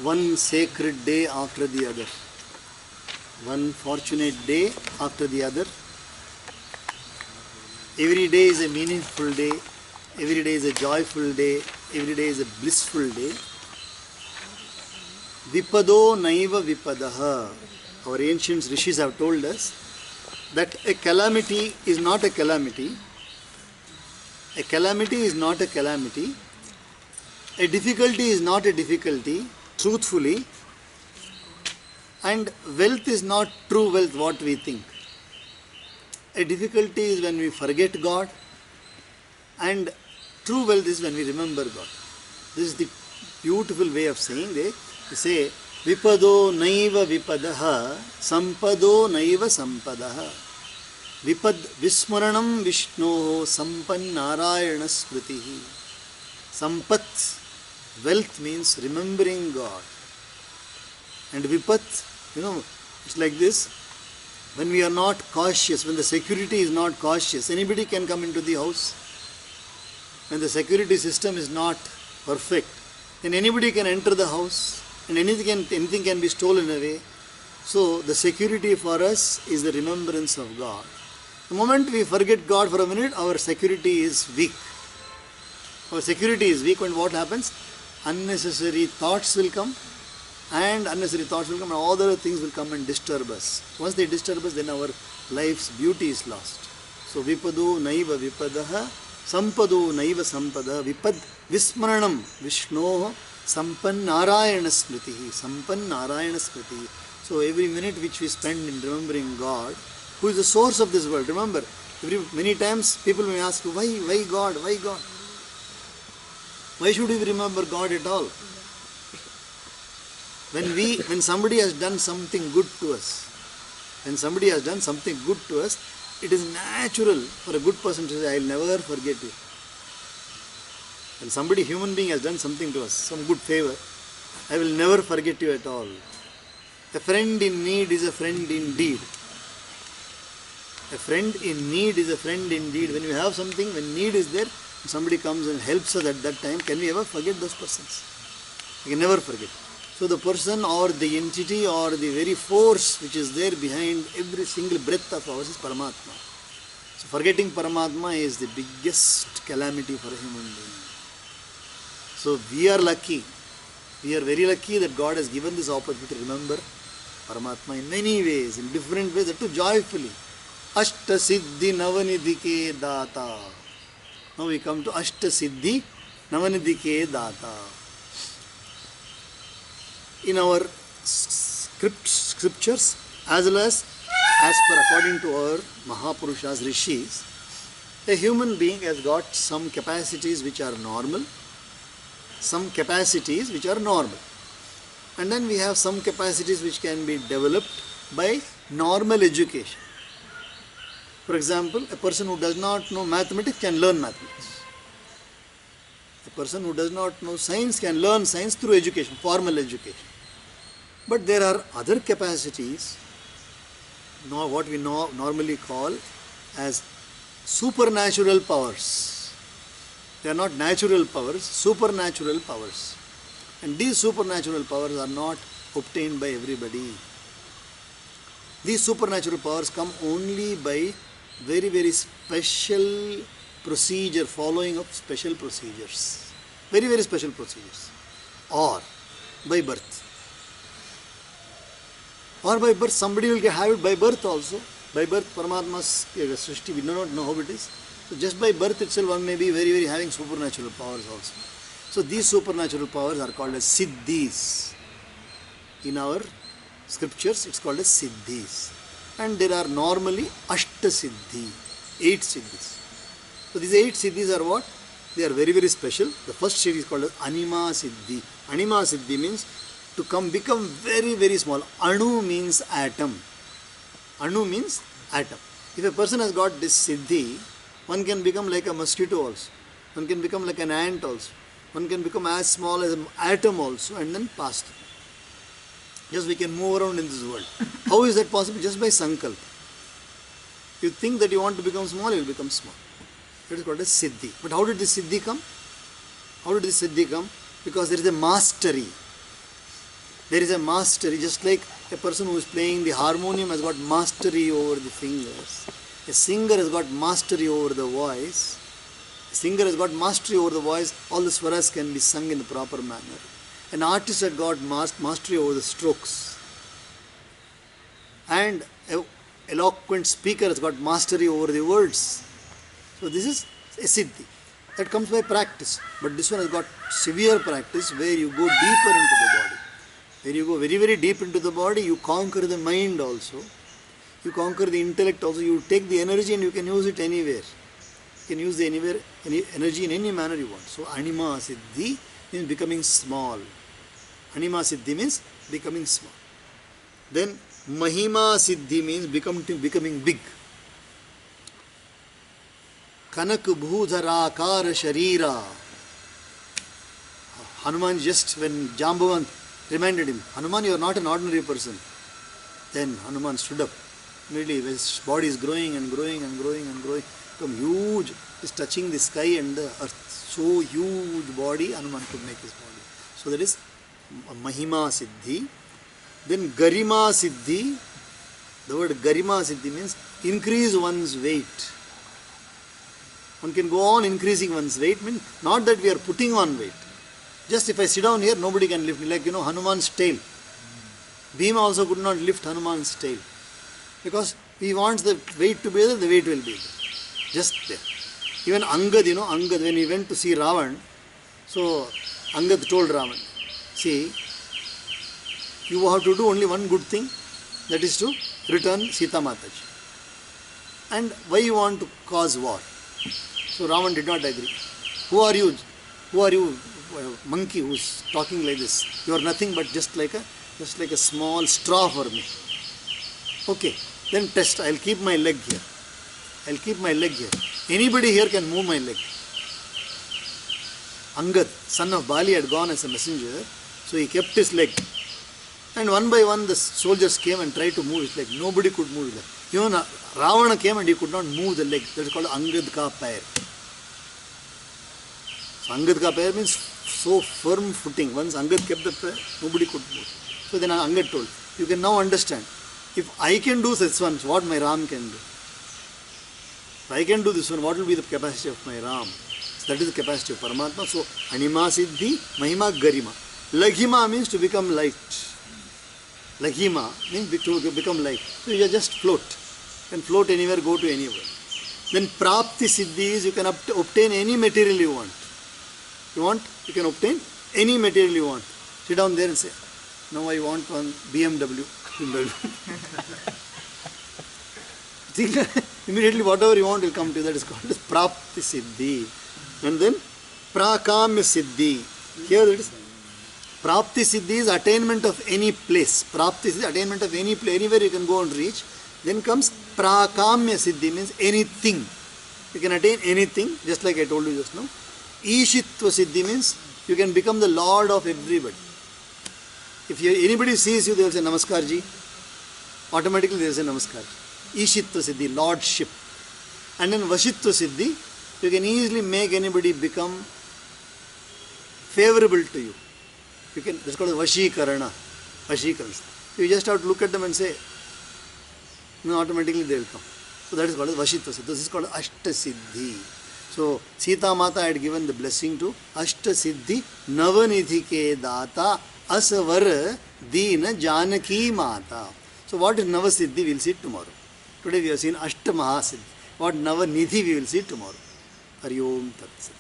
one sacred day after the other, one fortunate day after the other. Every day is a meaningful day, every day is a joyful day, every day is a blissful day. Vipado naiva vipadaha. Our ancient rishis have told us that a calamity is not a calamity. A calamity is not a calamity. A difficulty is not a difficulty, truthfully. And wealth is not true wealth, what we think. A difficulty is when we forget God, and true wealth is when we remember God. This is the beautiful way of saying it. They say, Vipado naiva vipadaha, sampado naiva sampadaha. Vipad vismaranam vishnoho sampan narayana smritihi. Sampat, wealth means remembering God. And vipat, it's like this. When we are not cautious, when the security is not cautious, anybody can come into the house. When the security system is not perfect, then anybody can enter the house and anything can be stolen away. So the security for us is the remembrance of God. The moment we forget God for a minute, our security is weak. Our security is weak, and what happens? Unnecessary thoughts will come, and all other things will come and disturb us. Once they disturb us, then our life's beauty is lost. So vipado naiva vipadaha, sampado naiva sampada, vipad vismaranam vishnoho sampan narayana smritihi, sampan narayana smritihi. So every minute which we spend in remembering God, who is the source of this world. Remember, many times people may ask, why God, why God? Why should we remember God at all? When somebody has done something good to us, it is natural for a good person to say, I will never forget you. When somebody, human being, has done something to us, some good favor, I will never forget you at all. A friend in need is a friend indeed. A friend in need is a friend indeed. When we have something, when need is there, somebody comes and helps us at that time, can we ever forget those persons? We can never forget. So the person or the entity or the very force which is there behind every single breath of ours is Paramatma. So forgetting Paramatma is the biggest calamity for a human being. So we are lucky. We are very lucky that God has given this opportunity to remember Paramatma in many ways, in different ways, that too joyfully. Ashta Siddhi Navanidhi Ke Data. Now we come to Ashta Siddhi Navanidhi Ke Data. In our scriptures, as well as per according to our Mahapurushas, Rishis, a human being has got some capacities which are normal, and then we have some capacities which can be developed by normal education. For example, a person who does not know mathematics can learn mathematics. A person who does not know science can learn science through education, formal education. But there are other capacities, what we normally call as supernatural powers. They are not natural powers, supernatural powers. And these supernatural powers are not obtained by everybody. These supernatural powers come only by very, very special procedure, following of special procedures. Very, very special procedures. Or by birth. Or by birth, somebody will have it by birth also. By birth, Paramatma's Srishti, we do not know how it is. So just by birth itself, one may be very, very having supernatural powers also. So these supernatural powers are called as Siddhis. In our scriptures, it's called as Siddhis. And there are normally Ashta Siddhi, 8 Siddhis. So these 8 Siddhis are what? They are very, very special. The first Siddhi is called as Anima Siddhi. Anima Siddhi means to become very, very small. Anu means atom. Anu means atom. If a person has got this Siddhi, one can become like a mosquito also. One can become like an ant also. One can become as small as an atom also, and then pass through. Just we can move around in this world. How is that possible? Just by sankalpa. You think that you want to become small, you will become small. That is called as Siddhi. But how did this Siddhi come? Because there is a mastery. There is a mastery, just like a person who is playing the harmonium has got mastery over the fingers. A singer has got mastery over the voice. A singer has got mastery over the voice. All the swaras can be sung in the proper manner. An artist has got mastery over the strokes. And an eloquent speaker has got mastery over the words. So this is a siddhi. That comes by practice. But this one has got severe practice where you go deeper into the body. When you go very, very deep into the body, you conquer the mind also. You conquer the intellect also. You take the energy and you can use it anywhere. You can use the any energy in any manner you want. So Anima Siddhi means becoming small. Anima Siddhi means becoming small. Then Mahima Siddhi means becoming big. Kanak Bhudharakara Sharira. Hanuman just when Jambavan reminded him, Hanuman, you are not an ordinary person. Then Hanuman stood up. Immediately his body is growing and growing and growing and growing. Become huge. Is touching the sky and the earth. So huge body Hanuman could make his body. So that is Mahima Siddhi. Then Garima Siddhi. The word Garima Siddhi means increase one's weight. One can go on increasing one's weight. Means not that we are putting on weight. Just if I sit down here, nobody can lift me. Like, Hanuman's tail. Bhima also could not lift Hanuman's tail. Because he wants the weight to be there, the weight will be there. Just there. Even Angad, Angad, when he went to see Ravan, so Angad told Ravan, see, you have to do only one good thing, that is to return Sita Mataji. And why you want to cause war? So Ravan did not agree. Who are you? Who are you? Monkey who's talking like this. You are nothing but just like a small straw for me. Okay, then test. I'll keep my leg here. I'll keep my leg here. Anybody here can move my leg. Angad, son of Bali, had gone as a messenger, so he kept his leg. And one by one the soldiers came and tried to move his leg. Nobody could move his leg. Even Ravana came and he could not move the leg. That is called Angad ka pair. So Angad ka pair means so firm footing. Once Angad kept the pair, nobody could move. So then Angad told, you can now understand, if I can do this one, what my Ram can do. If I can do this one, what will be the capacity of my Ram? So that is the capacity of Paramatma. So Anima Siddhi, Mahima Garima. Laghima means to become light. Laghima means to become light. So you just float. You can float anywhere, go to anywhere. Then Prapti Siddhi is you can obtain any material you want. You can obtain any material you want. Sit down there and say, now I want one BMW. Immediately whatever you want will come to you. That is called as Prapti Siddhi. And then Prakamya Siddhi. Here it is. Prapti Siddhi is attainment of any place. Prapti Siddhi, attainment of any place. Anywhere you can go and reach. Then comes Prakamya Siddhi, means anything. You can attain anything, just like I told you just now. Ishitva Siddhi means you can become the lord of everybody. If anybody sees you, they will say Namaskar Ji. Automatically they will say Namaskar Ji. Ishitva Siddhi, lordship. And then Vashitva Siddhi, you can easily make anybody become favorable to you. That's called Vashikarana. Vashikarana. You just have to look at them and say, no, automatically they will come. So that is called Vashitva Siddhi. This is called Ashta Siddhi. So Sita Mata had given the blessing to Ashta Siddhi Navanidhi ke Data Asavara Dina Janaki Mata. So what is Navasiddhi we will see tomorrow. Today we have seen Ashta Mahasiddhi. What Navanidhi we will see tomorrow. Hari Om Tat Sat.